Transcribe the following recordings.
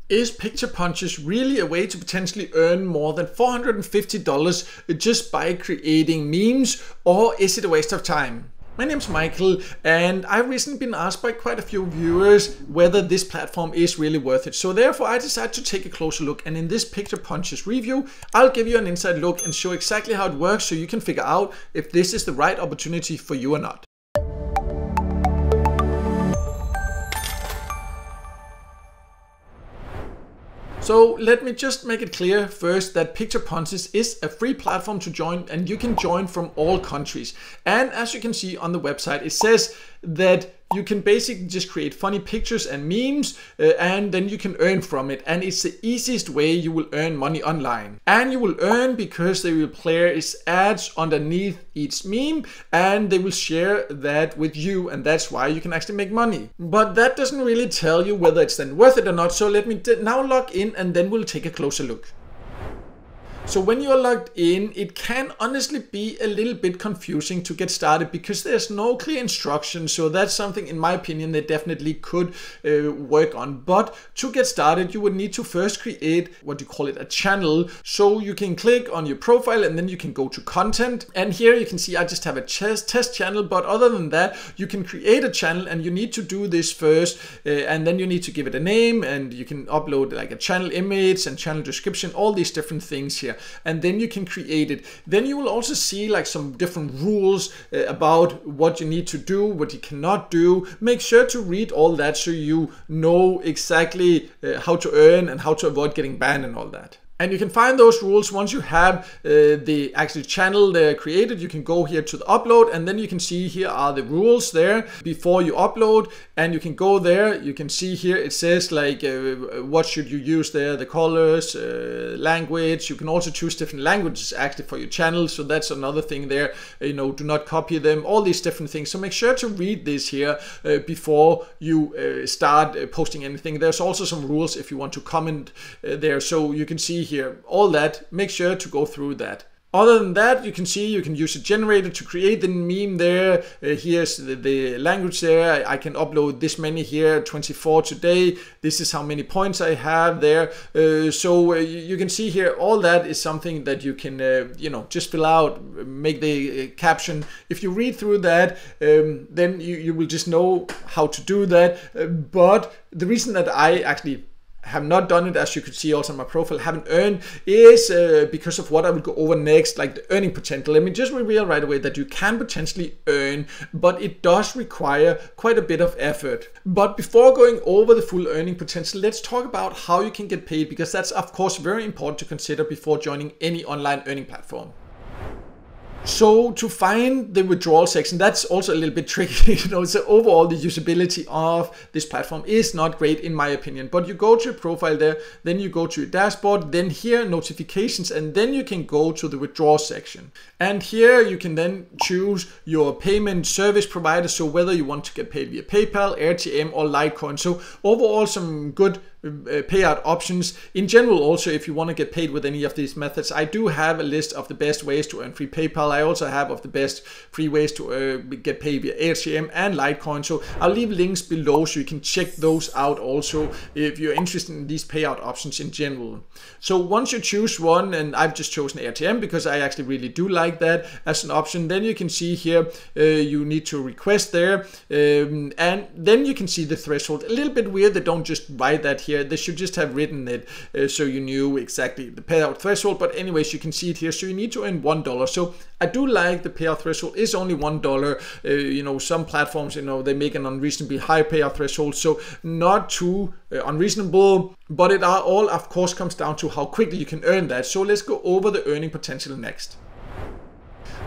Is PicturePunches really a way to potentially earn more than $450 just by creating memes, or is it a waste of time? My name's Michael, and I've recently been asked by quite a few viewers whether this platform is really worth it. So therefore I decided to take a closer look, and in this PicturePunches review I'll give you an inside look and show exactly how it works so you can figure out if this is the right opportunity for you or not. So let me just make it clear first that PicturePunches is a free platform to join, and you can join from all countries. And as you can see on the website, it says that you can basically just create funny pictures and memes and then you can earn from it, and it's the easiest way you will earn money online. And you will earn because they will place ads underneath each meme and they will share that with you, and that's why you can actually make money. But that doesn't really tell you whether it's then worth it or not, so let me now log in and then we'll take a closer look. So when you're logged in, it can honestly be a little bit confusing to get started because there's no clear instructions. So that's something, in my opinion, they definitely could work on. But to get started, you would need to first create what you call it, a channel. So you can click on your profile and then you can go to content. And here you can see I just have a test channel. But other than that, you can create a channel, and you need to do this first. And then you need to give it a name, and you can upload like a channel image and channel description, all these different things here. And then you can create it. Then you will also see like some different rules about what you need to do, what you cannot do. Make sure to read all that so you know exactly how to earn and how to avoid getting banned and all that. And you can find those rules once you have the actual channel there created. You can go here to the upload, and then you can see here are the rules there before you upload, and you can go there. You can see here it says like what should you use there, the colors, language. You can also choose different languages actually for your channel, so that's another thing there. You know, do not copy them, all these different things. So make sure to read this here before you start posting anything. There's also some rules if you want to comment there, so you can see here all that. Make sure to go through that. Other than that, you can see you can use a generator to create the meme there. Here's the language there. I can upload this many here, 24 today. This is how many points I have there. So you can see here all that is something that you can you know, just fill out, make the caption. If you read through that, then you will just know how to do that. But the reason that I actually have not done it, as you could see also on my profile, haven't earned, is because of what I will go over next, like the earning potential. Let me just reveal right away that you can potentially earn, but it does require quite a bit of effort. But before going over the full earning potential, let's talk about how you can get paid, because that's of course very important to consider before joining any online earning platform. So to find the withdrawal section, that's also a little bit tricky, you know. So overall the usability of this platform is not great in my opinion. But you go to your profile there, then you go to your dashboard, then here notifications, and then you can go to the withdrawal section. And here you can then choose your payment service provider, so whether you want to get paid via PayPal, RTM or Litecoin. So overall some good payout options. In general also, if you want to get paid with any of these methods, I do have a list of the best ways to earn free PayPal. I also have of the best free ways to get paid via RTM and Litecoin. So I'll leave links below so you can check those out also if you're interested in these payout options in general. So once you choose one, and I've just chosen RTM because I actually really do like that as an option, then you can see here you need to request there, and then you can see the threshold. A little bit weird, they don't just write that here. They should just have written it so you knew exactly the payout threshold. But anyways, you can see it here. So you need to earn $1. So I do like the payout threshold is only $1. You know, some platforms, you know, they make an unreasonably high payout threshold, so not too unreasonable. But it all, of course, comes down to how quickly you can earn that. So let's go over the earning potential next.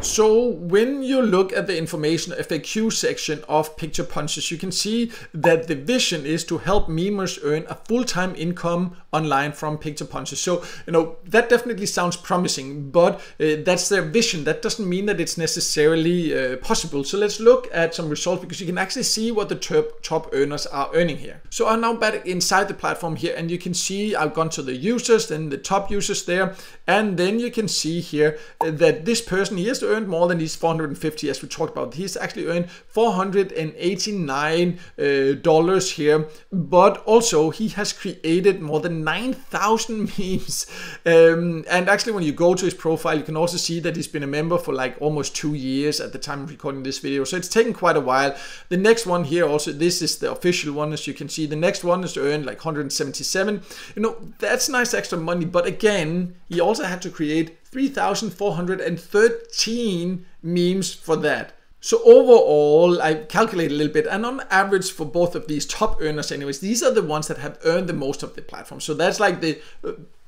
So when you look at the information FAQ section of PicturePunches, you can see that the vision is to help memers earn a full-time income online from PicturePunches. So, you know, that definitely sounds promising, but that's their vision. That doesn't mean that it's necessarily possible. So let's look at some results, because you can actually see what the top earners are earning here. So I'm now back inside the platform here, and you can see I've gone to the users, then the top users there, and then you can see here that this person, he has to earned more than these 450 as we talked about. He's actually earned $489 here, but also he has created more than 9,000 memes. And actually when you go to his profile, you can also see that he's been a member for like almost 2 years at the time of recording this video. So it's taken quite a while. The next one here also, this is the official one, as you can see. The next one is to earn like 177. You know, that's nice extra money, but again, he also had to create 3,413 memes for that. So overall, I calculated a little bit, and on average for both of these top earners anyways, these are the ones that have earned the most of the platform. So that's like the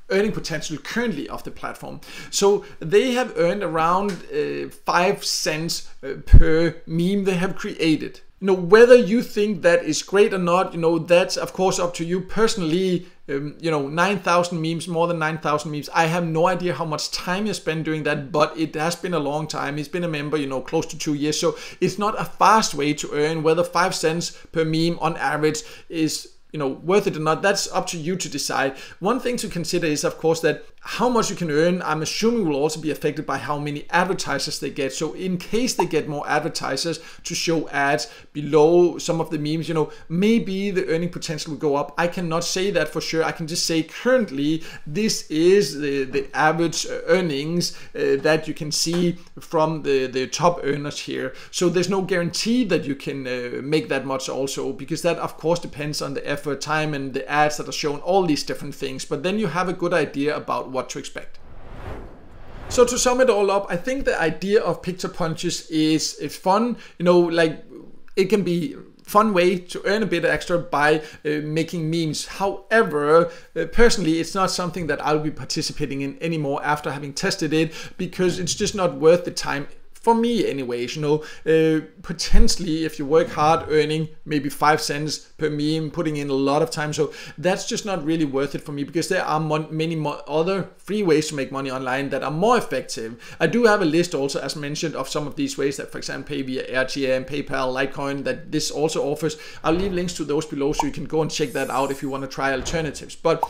earning potential currently of the platform. So they have earned around 5 cents per meme they have created. You know, whether you think that is great or not, you know, that's of course up to you personally. You know, 9,000 memes, more than 9,000 memes. I have no idea how much time you spent doing that, but it has been a long time. He's been a member, you know, close to 2 years. So it's not a fast way to earn. Whether 5 cents per meme on average is, you know, worth it or not, that's up to you to decide. One thing to consider is, of course, that how much you can earn, I'm assuming, will also be affected by how many advertisers they get. So in case they get more advertisers to show ads below some of the memes, you know, maybe the earning potential will go up. I cannot say that for sure. I can just say currently this is the average earnings that you can see from the top earners here. So there's no guarantee that you can make that much also, because that of course depends on the effort, time, and the ads that are shown, all these different things. But then you have a good idea about what to expect. So to sum it all up, I think the idea of PicturePunches is fun. You know, like it can be fun way to earn a bit extra by making memes. However, personally, it's not something that I'll be participating in anymore after having tested it, because it's just not worth the time. For me anyways, you know, potentially if you work hard earning maybe 5 cents per meme, putting in a lot of time, so that's just not really worth it for me, because there are many other free ways to make money online that are more effective. I do have a list also, as mentioned, of some of these ways that, for example, pay via RTM, PayPal, Litecoin, that this also offers. I'll leave links to those below so you can go and check that out if you want to try alternatives. But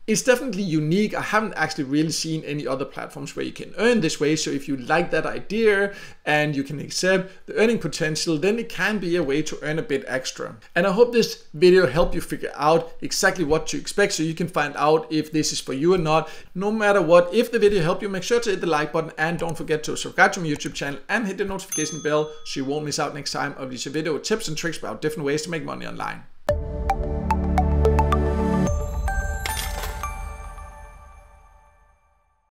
it's definitely unique. I haven't actually really seen any other platforms where you can earn this way. So if you like that idea and you can accept the earning potential, then it can be a way to earn a bit extra. And I hope this video helped you figure out exactly what to expect, so you can find out if this is for you or not. No matter what, if the video helped you, make sure to hit the like button, and don't forget to subscribe to my YouTube channel and hit the notification bell so you won't miss out next time I'll release a video with tips and tricks about different ways to make money online.